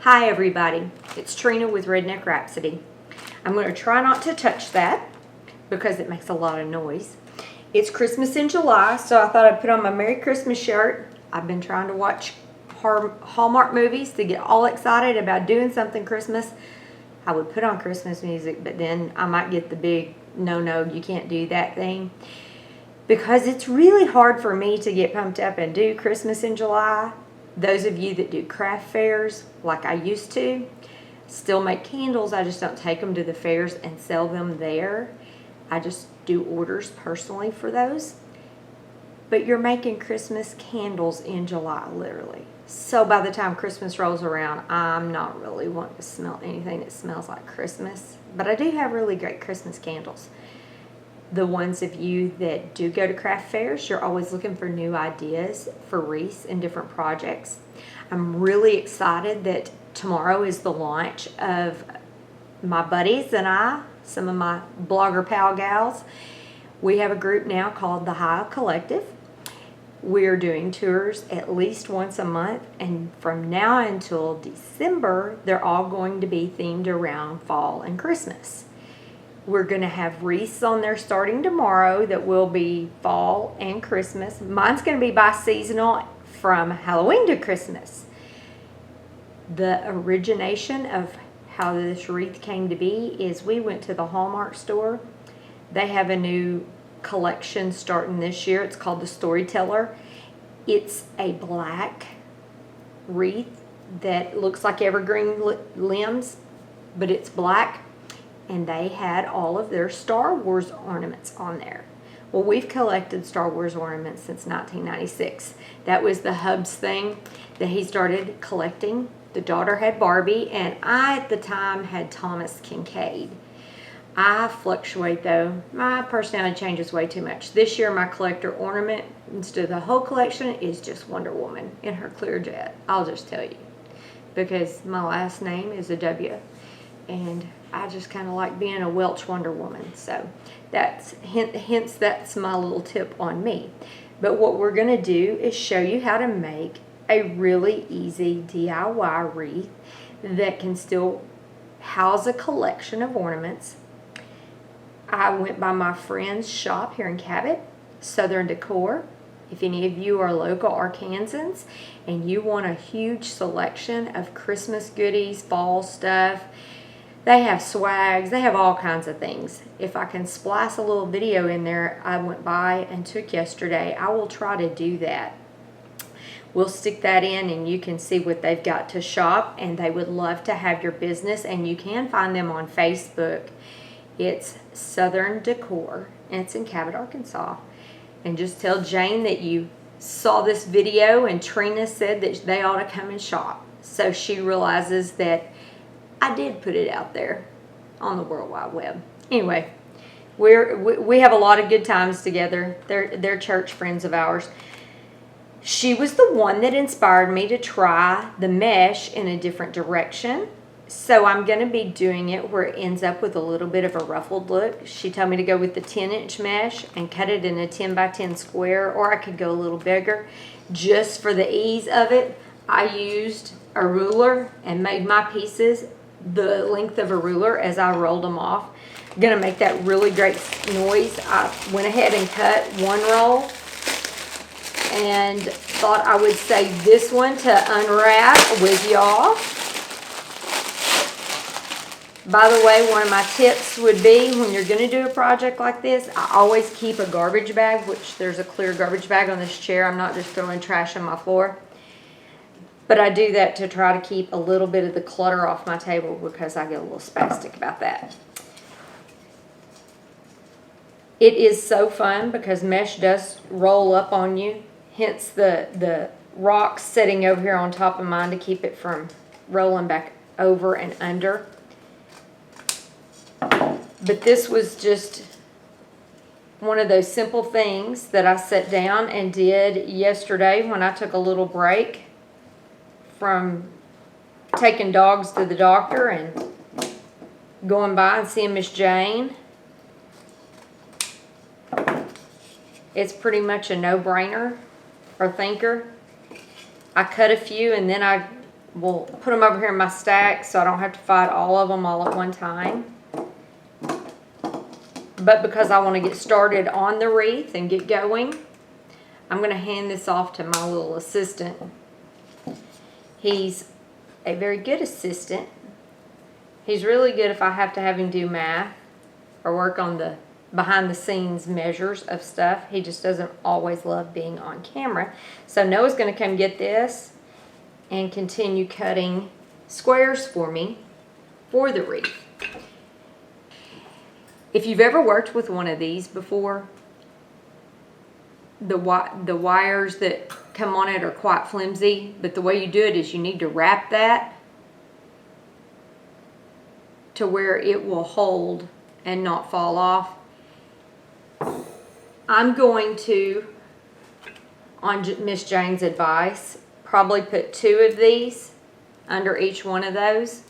Hi everybody, it's Trina with Redneck Rhapsody. I'm going to try not to touch that because it makes a lot of noise. It's Christmas in July, so I thought I'd put on my Merry Christmas shirt. I've been trying to watch Hallmark movies to get all excited about doing something Christmas. I would put on Christmas music, but then I might get the big no, you can't do that thing. Because it's really hard for me to get pumped up and do Christmas in July. Those of you that do craft fairs, like I used to, still make candles. I just don't take them to the fairs and sell them there. I just do orders personally for those. But you're making Christmas candles in July, literally. So by the time Christmas rolls around, I'm not really wanting to smell anything that smells like Christmas. But I do have really great Christmas candles. The ones of you that do go to craft fairs, you're always looking for new ideas for wreaths and different projects. I'm really excited that tomorrow is the launch of my buddies and I, some of my blogger pal gals. We have a group now called the Hive Collective. We're doing tours at least once a month, and from now until December, they're all going to be themed around fall and Christmas. We're going to have wreaths on there starting tomorrow that will be fall and Christmas. Mine's going to be bi-seasonal from Halloween to Christmas. The origination of how this wreath came to be is we went to the Hallmark store. They have a new collection starting this year. It's called the Storyteller. It's a black wreath that looks like evergreen limbs, but it's black. And they had all of their Star Wars ornaments on there. Well, we've collected Star Wars ornaments since 1996. That was the Hubs thing that he started collecting. The daughter had Barbie, and I, at the time, had Thomas Kincaid. I fluctuate, though. My personality changes way too much. This year, my collector ornament, instead of the whole collection, is just Wonder Woman in her clear jet. I'll just tell you. Because my last name is a W. And I just kind of like being a Welch Wonder Woman. So that's hence that's my little tip on me. But what we're going to do is show you how to make a really easy DIY wreath that can still house a collection of ornaments. I went by my friend's shop here in Cabot, Southern Decor. If any of you are local Arkansans and you want a huge selection of Christmas goodies, fall stuff, they have swags, they have all kinds of things. If I can splice a little video in there I went by and took yesterday, I will try to do that. We'll stick that in and you can see what they've got to shop, and they would love to have your business, and you can find them on Facebook. It's Southern Decor and it's in Cabot, Arkansas. And just tell Jane that you saw this video and Trina said that they ought to come and shop, so she realizes that I did put it out there on the World Wide Web. Anyway, we have a lot of good times together. They're church friends of ours. She was the one that inspired me to try the mesh in a different direction. So I'm going to be doing it where it ends up with a little bit of a ruffled look. She told me to go with the 10-inch mesh and cut it in a 10 by 10 square, or I could go a little bigger. Just for the ease of it, I used a ruler and made my pieces the length of a ruler as I rolled them off. I'm gonna make that really great noise. I went ahead and cut one roll and thought I would save this one to unwrap with y'all. By the way, one of my tips would be when you're gonna do a project like this, I always keep a garbage bag, which there's a clear garbage bag on this chair. I'm not just throwing trash on my floor. But I do that to try to keep a little bit of the clutter off my table because I get a little spastic about that. It is so fun because mesh does roll up on you. Hence the rocks sitting over here on top of mine to keep it from rolling back over and under. But this was just one of those simple things that I sat down and did yesterday when I took a little break from taking dogs to the doctor and going by and seeing Miss Jane. It's pretty much a no-brainer or thinker. I cut a few and then I We'll put them over here in my stack so I don't have to fight all of them all at one time. But because I want to get started on the wreath and get going, I'm going to hand this off to my little assistant. He's a very good assistant. He's really good if I have to have him do math or work on the behind the scenes measures of stuff. He just doesn't always love being on camera. So Noah's going to come get this and continue cutting squares for me for the wreath. If you've ever worked with one of these before, the wires that come on it are quite flimsy, but the way you do it is you need to wrap that to where it will hold and not fall off. I'm going to, on Miss Jane's advice, probably put 2 of these under each one of those.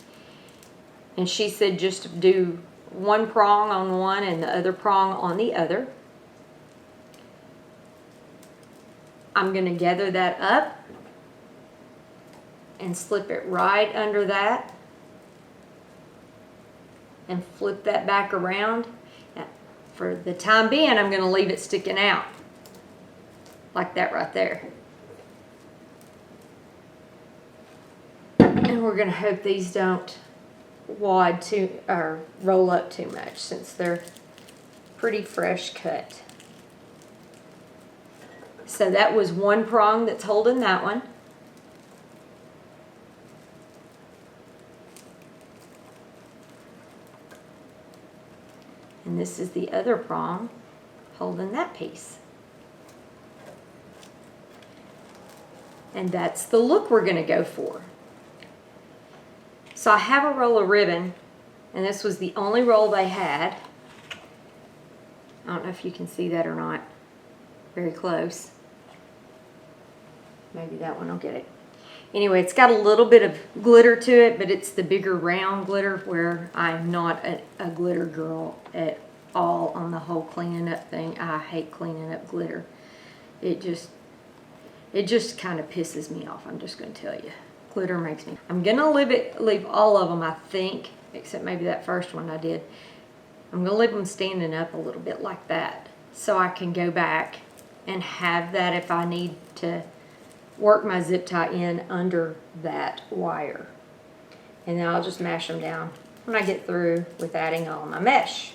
And she said just do one prong on one and the other prong on the other. I'm going to gather that up and slip it right under that and flip that back around. For the time being, I'm going to leave it sticking out like that right there. And we're going to hope these don't wad too or roll up too much since they're pretty fresh cut. So that was one prong that's holding that one. And this is the other prong holding that piece. And that's the look we're going to go for. So I have a roll of ribbon, and this was the only roll they had. I don't know if you can see that or not. Very close. Maybe that one will get it. Anyway, it's got a little bit of glitter to it, but it's the bigger round glitter where I'm not a glitter girl at all on the whole cleaning up thing. I hate cleaning up glitter. It just kind of pisses me off. I'm just going to tell you. Glitter makes me. I'm going to leave all of them, I think, except maybe that first one I did. I'm going to leave them standing up a little bit like that so I can go back and have that if I need to work my zip tie in under that wire. And then I'll just mash them down when I get through with adding all my mesh.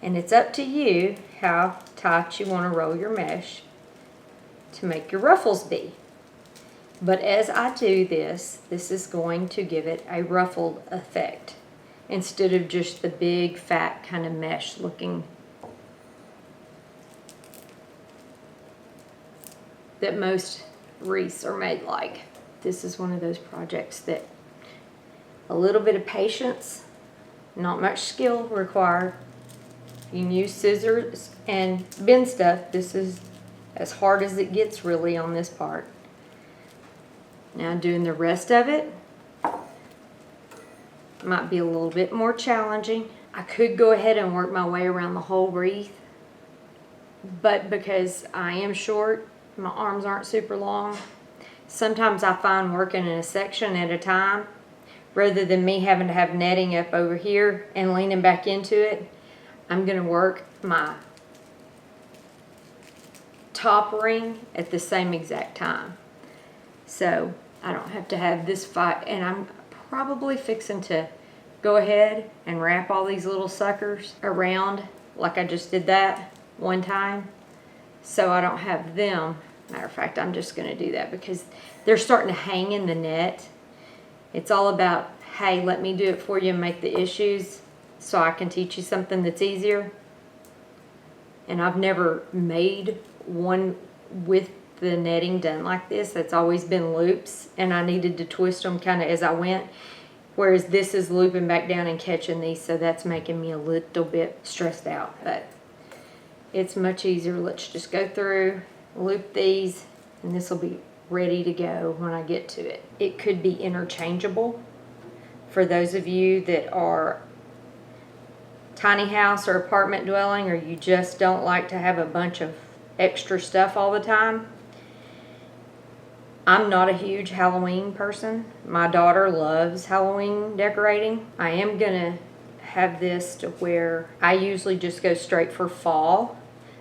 And it's up to you how tight you want to roll your mesh to make your ruffles be. But as I do this, this is going to give it a ruffled effect instead of just the big fat kind of mesh looking that most wreaths are made like. This is one of those projects that a little bit of patience, not much skill required. You can use scissors and bend stuff. This is as hard as it gets really on this part. Now doing the rest of it might be a little bit more challenging. I could go ahead and work my way around the whole wreath, but because I am short, my arms aren't super long, sometimes I find working in a section at a time, rather than me having to have netting up over here and leaning back into it, I'm going to work my top ring at the same exact time. So I don't have to have this fight, and I'm probably fixing to go ahead and wrap all these little suckers around like I just did that one time so I don't have them. Matter of fact, I'm just going to do that because they're starting to hang in the net. It's all about, hey, let me do it for you and make the issues so I can teach you something that's easier. And I've never made one with the netting done like this. It's always been loops, and I needed to twist them kind of as I went, whereas this is looping back down and catching these, so that's making me a little bit stressed out, but it's much easier. Let's just go through, loop these, and this will be ready to go when I get to it. It could be interchangeable for those of you that are tiny house or apartment dwelling, or you just don't like to have a bunch of extra stuff all the time. I'm not a huge Halloween person. My daughter loves Halloween decorating. I am gonna have this to where I usually just go straight for fall,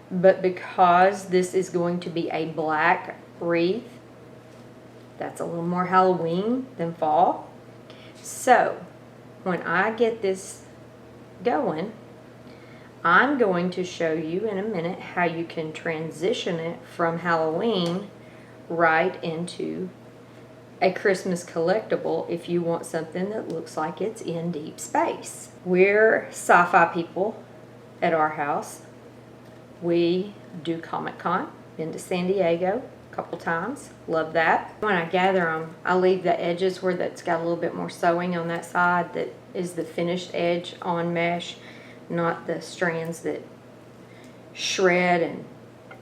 but because this is going to be a black wreath, that's a little more Halloween than fall. So when I get this going, I'm going to show you in a minute how you can transition it from Halloween right into a Christmas collectible if you want something that looks like it's in deep space. We're sci-fi people at our house. We do Comic-Con, been to San Diego a couple times, love that. When I gather them, I leave the edges where that's got a little bit more sewing on that side that is the finished edge on mesh, not the strands that shred and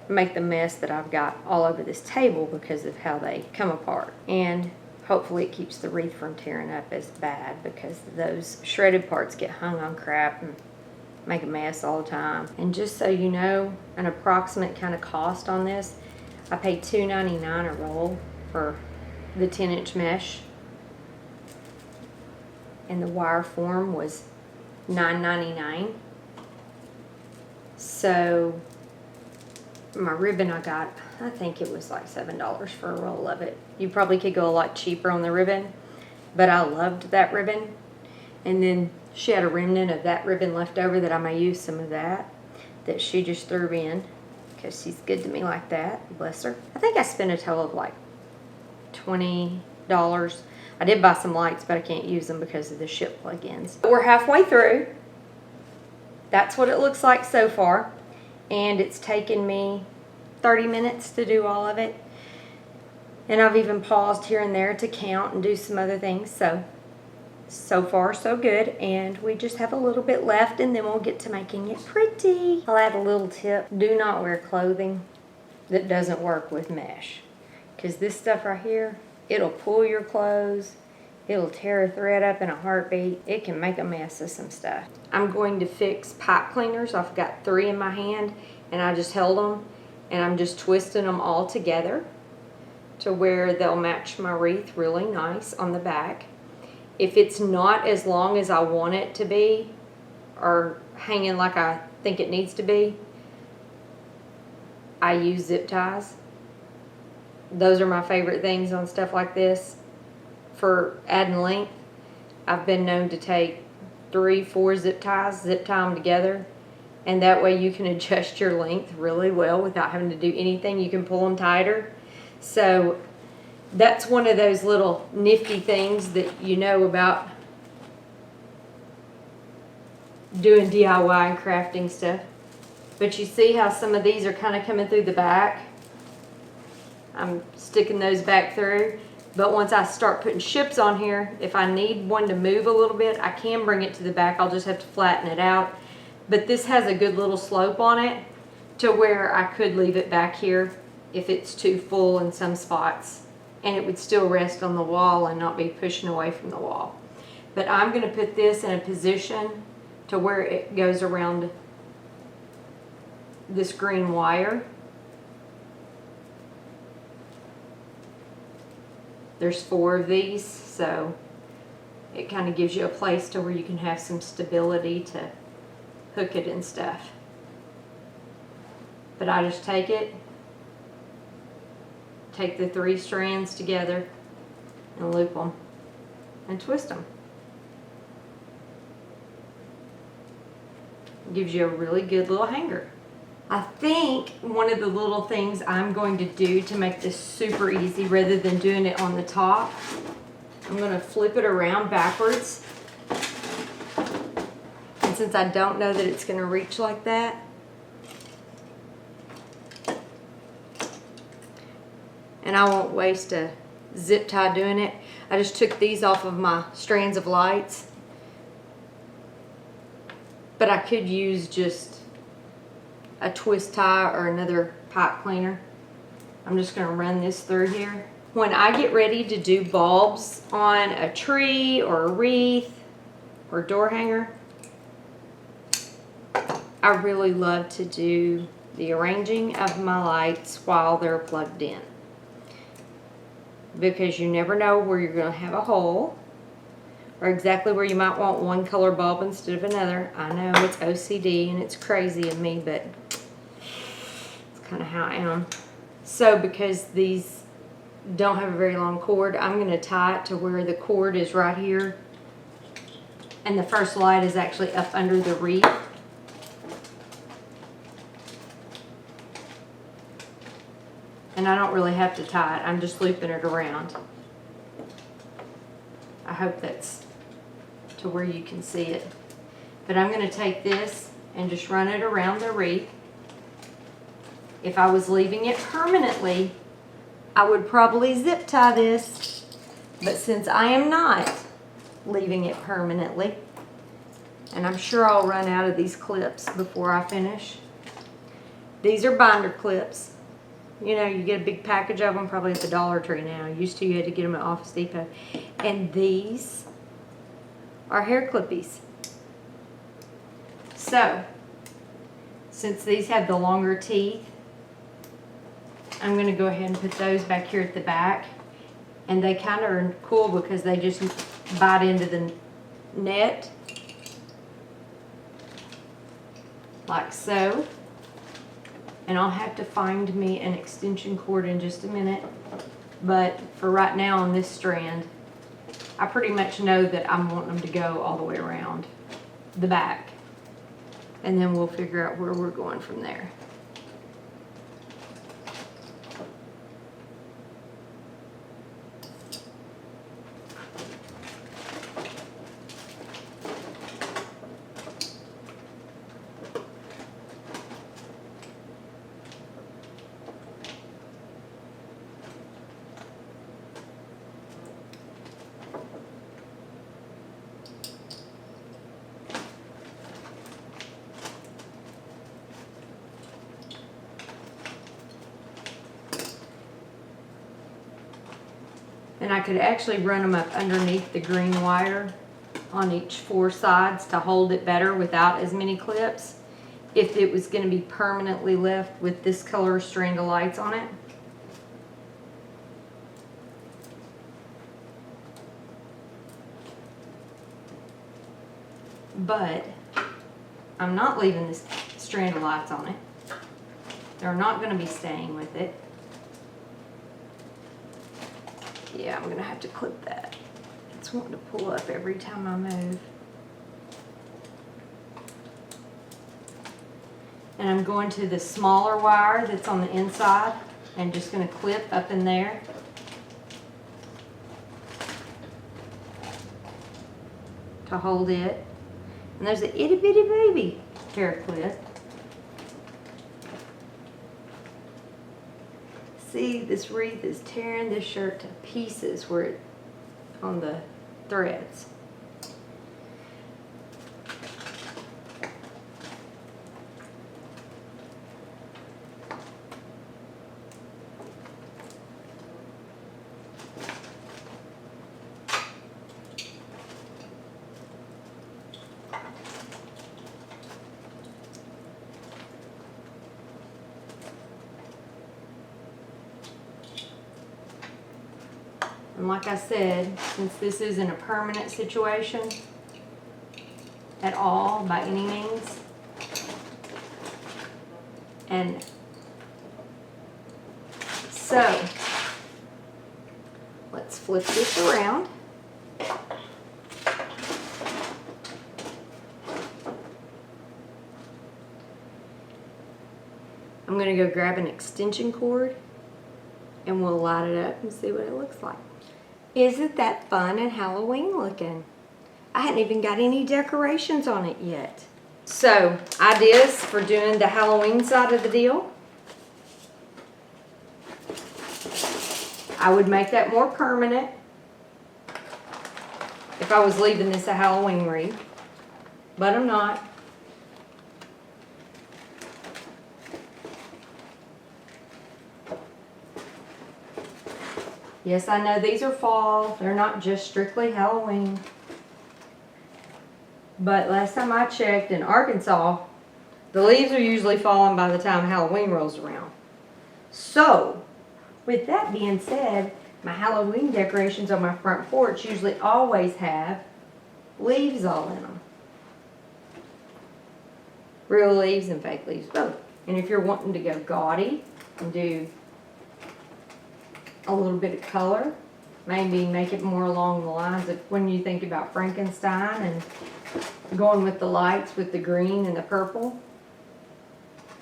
make the mess that I've got all over this table because of how they come apart. And hopefully it keeps the wreath from tearing up as bad because those shredded parts get hung on crap and make a mess all the time. And just so you know, an approximate kind of cost on this, I paid $2.99 a roll for the 10-inch mesh, and the wire form was $9.99. So my ribbon I got, I think it was like $7 for a roll of it. You probably could go a lot cheaper on the ribbon, but I loved that ribbon. And then she had a remnant of that ribbon left over that I may use some of that she just threw in because she's good to me like that, bless her. I think I spent a total of like $20. I did buy some lights, but I can't use them because of the ship plug-ins. We're halfway through. That's what it looks like so far. And it's taken me 30 minutes to do all of it. And I've even paused here and there to count and do some other things. So far so good. And we just have a little bit left and then we'll get to making it pretty. I'll add a little tip. Do not wear clothing that doesn't work with mesh. Because this stuff right here, it'll pull your clothes. It'll tear a thread up in a heartbeat. It can make a mess of some stuff. I'm going to fix pipe cleaners. I've got 3 in my hand and I just held them and I'm just twisting them all together to where they'll match my wreath really nice on the back. If it's not as long as I want it to be or hanging like I think it needs to be, I use zip ties. Those are my favorite things on stuff like this. For adding length, I've been known to take 3, 4 zip ties, zip tie them together, and that way you can adjust your length really well without having to do anything. You can pull them tighter. So that's one of those little nifty things that you know about doing DIY and crafting stuff. But you see how some of these are kind of coming through the back? I'm sticking those back through. But once I start putting ships on here, if I need one to move a little bit, I can bring it to the back. I'll just have to flatten it out. But this has a good little slope on it to where I could leave it back here if it's too full in some spots. And it would still rest on the wall and not be pushing away from the wall. But I'm going to put this in a position to where it goes around this green wire. There's 4 of these, so it kind of gives you a place to where you can have some stability to hook it and stuff. But I just take it, take the 3 strands together and loop them and twist them. It gives you a really good little hanger. I think one of the little things I'm going to do to make this super easy rather than doing it on the top, I'm going to flip it around backwards. And since I don't know that it's going to reach like that, and I won't waste a zip tie doing it, I just took these off of my strands of lights. But I could use just a twist tie or another pipe cleaner. I'm just going to run this through here. When I get ready to do bulbs on a tree or a wreath or door hanger, I really love to do the arranging of my lights while they're plugged in. because you never know where you're going to have a hole or exactly where you might want one color bulb instead of another. I know it's OCD and it's crazy in me, but it's kind of how I am. So because these don't have a very long cord, I'm going to tie it to where the cord is right here, and the first light is actually up under the wreath. And I don't really have to tie it, I'm just looping it around. I hope that's to where you can see it. But I'm going to take this and just run it around the wreath. If I was leaving it permanently, I would probably zip tie this, but since I am not leaving it permanently, and I'm sure I'll run out of these clips before I finish. These are binder clips. You know, you get a big package of them probably at the Dollar Tree now. Used to, you had to get them at Office Depot. And these are hair clippies. So, since these have the longer teeth, I'm going to go ahead and put those back here at the back. And they kind of are cool because they just bite into the net. Like so. And I'll have to find me an extension cord in just a minute. But for right now on this strand, I pretty much know that I'm wanting them to go all the way around the back. And then we'll figure out where we're going from there. And I could actually run them up underneath the green wire on each 4 sides to hold it better without as many clips if it was going to be permanently left with this color strand of lights on it. But I'm not leaving this strand of lights on it. They're not going to be staying with it. Yeah, I'm going to have to clip that. It's wanting to pull up every time I move. And I'm going to the smaller wire that's on the inside and just going to clip up in there. To hold it. And there's an itty bitty baby hair clip. See, this wreath is tearing this shirt to pieces where it on the threads. And like I said, since this isn't a permanent situation at all by any means, and so let's flip this around. I'm going to go grab an extension cord and we'll light it up and see what it looks like. Isn't that fun and Halloween looking? I hadn't even got any decorations on it yet. So, ideas for doing the Halloween side of the deal. I would make that more permanent if I was leaving this a Halloween wreath, but I'm not. Yes, I know these are fall. They're not just strictly Halloween. But last time I checked in Arkansas, the leaves are usually falling by the time Halloween rolls around. So, with that being said, my Halloween decorations on my front porch usually always have leaves all in them. Real leaves and fake leaves, both. And if you're wanting to go gaudy and do a little bit of color, maybe make it more along the lines of when you think about Frankenstein and going with the lights with the green and the purple.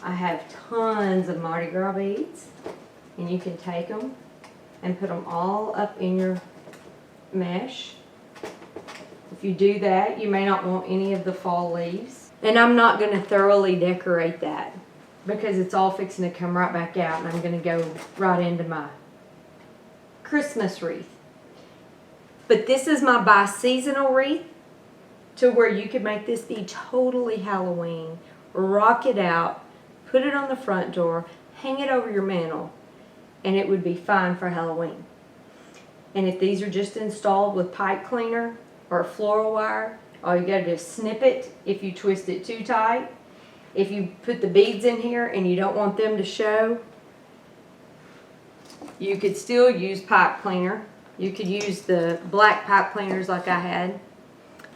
I have tons of Mardi Gras beads, and you can take them and put them all up in your mesh. If you do that, you may not want any of the fall leaves. And I'm not going to thoroughly decorate that because it's all fixing to come right back out, and I'm going to go right into my Christmas wreath. But this is my bi-seasonal wreath, to where you could make this be totally Halloween. Rock it out, put it on the front door, hang it over your mantle, and it would be fine for Halloween. And if these are just installed with pipe cleaner or floral wire, all you gotta do is snip it if you twist it too tight. If you put the beads in here and you don't want them to show, you could still use pipe cleaner. You could use the black pipe cleaners like I had,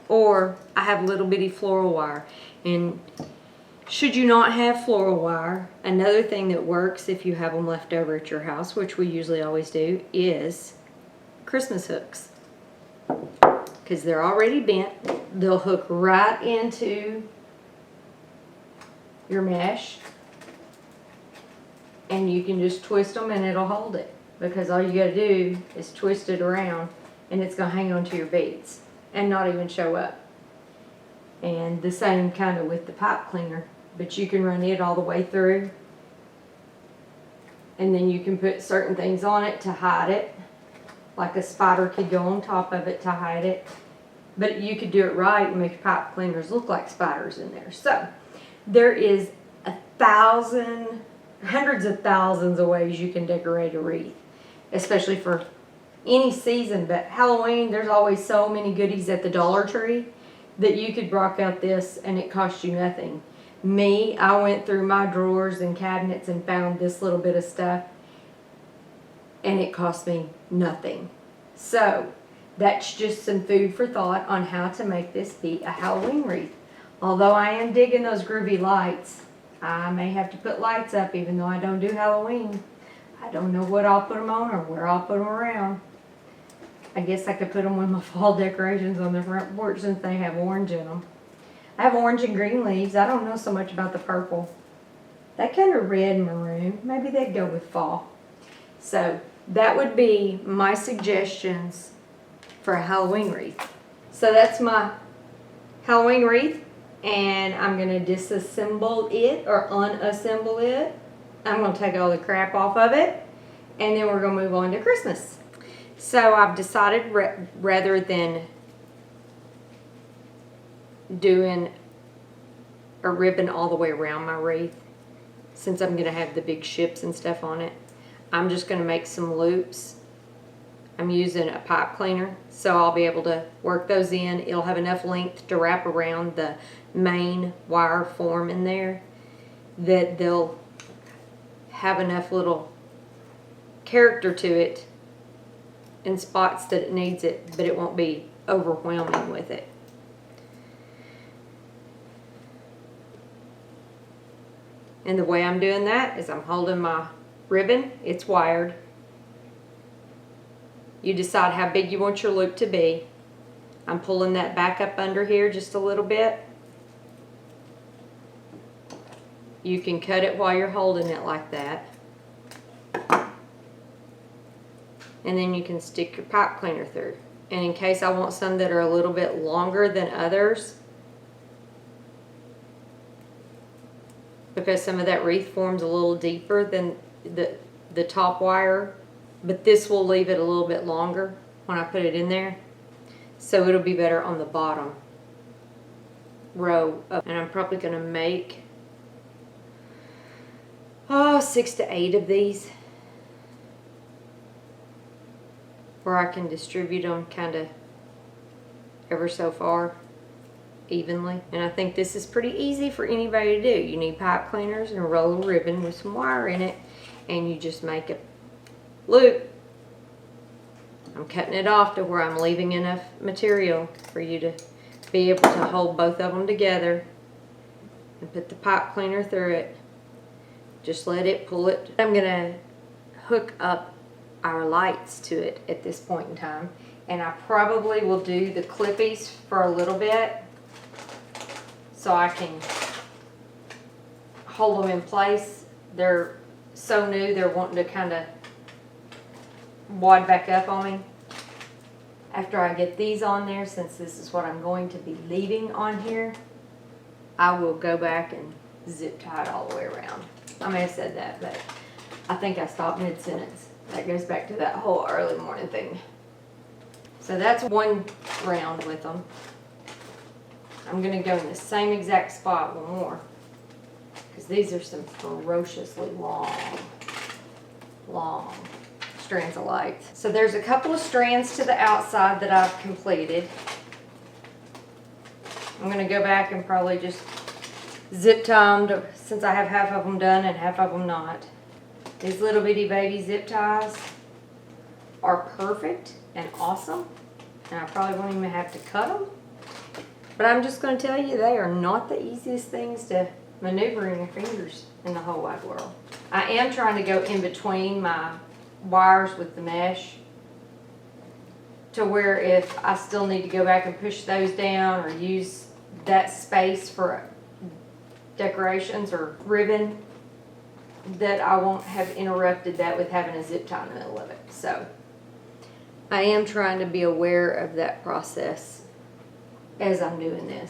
or I have little bitty floral wire. And should you not have floral wire, another thing that works if you have them left over at your house, which we usually always do, is Christmas hooks. Because they're already bent. They'll hook right into your mesh, and you can just twist them and it'll hold it. Because all you gotta do is twist it around and it's gonna hang onto your beads and not even show up. And the same kind of with the pipe cleaner, but you can run it all the way through, and then you can put certain things on it to hide it, like a spider could go on top of it to hide it. But you could do it right and make your pipe cleaners look like spiders in there. So there is hundreds of thousands of ways you can decorate a wreath, especially for any season. But Halloween, there's always so many goodies at the Dollar Tree that you could rock out this and it cost you nothing. Me, I went through my drawers and cabinets and found this little bit of stuff, and it cost me nothing. So that's just some food for thought on how to make this be a Halloween wreath. Although I am digging those groovy lights, I may have to put lights up even though I don't do Halloween. I don't know what I'll put them on or where I'll put them around. I guess I could put them with my fall decorations on the front porch since they have orange in them. I have orange and green leaves. I don't know so much about the purple. That kind of red and maroon, maybe they'd go with fall. So that would be my suggestions for a Halloween wreath. So that's my Halloween wreath, and I'm going to disassemble it or unassemble it. I'm going to take all the crap off of it, and then we're going to move on to Christmas. So I've decided rather than doing a ribbon all the way around my wreath, since I'm going to have the big ships and stuff on it, I'm just going to make some loops. I'm using a pipe cleaner, so I'll be able to work those in. It'll have enough length to wrap around the main wire form in there that they'll have enough little character to it in spots that it needs it, but it won't be overwhelming with it. And the way I'm doing that is I'm holding my ribbon, it's wired. You decide how big you want your loop to be. I'm pulling that back up under here just a little bit. You can cut it while you're holding it like that. And then you can stick your pipe cleaner through. And in case I want some that are a little bit longer than others, because some of that wreath forms a little deeper than the top wire, but this will leave it a little bit longer when I put it in there, so it'll be better on the bottom row up. And I'm probably going to make 6 to 8 of these, where I can distribute them kind of ever so far evenly. And I think this is pretty easy for anybody to do. You need pipe cleaners and a roll of ribbon with some wire in it, and you just make a loop I'm cutting it off to where I'm leaving enough material for you to be able to hold both of them together and put the pipe cleaner through it. Just let it pull it. I'm gonna hook up our lights to it at this point in time, and I probably will do the clippies for a little bit so I can hold them in place. They're so new, they're wanting to kind of wad back up on me. After I get these on there, since this is what I'm going to be leaving on here, I will go back and zip tie it all the way around. I may have said that, but I think I stopped mid-sentence. That goes back to that whole early morning thing. So that's one round with them. I'm going to go in the same exact spot one more, because these are some ferociously long strands of lights. So there's a couple of strands to the outside that I've completed. I'm going to go back and probably just zip tie them since I have half of them done and half of them not. These little bitty baby zip ties are perfect and awesome, and I probably won't even have to cut them. But I'm just going to tell you, they are not the easiest things to maneuver in your fingers in the whole wide world. I am trying to go in between my wires with the mesh to where if I still need to go back and push those down or use that space for decorations or ribbon, that I won't have interrupted that with having a zip tie in the middle of it. So I am trying to be aware of that process as I'm doing this.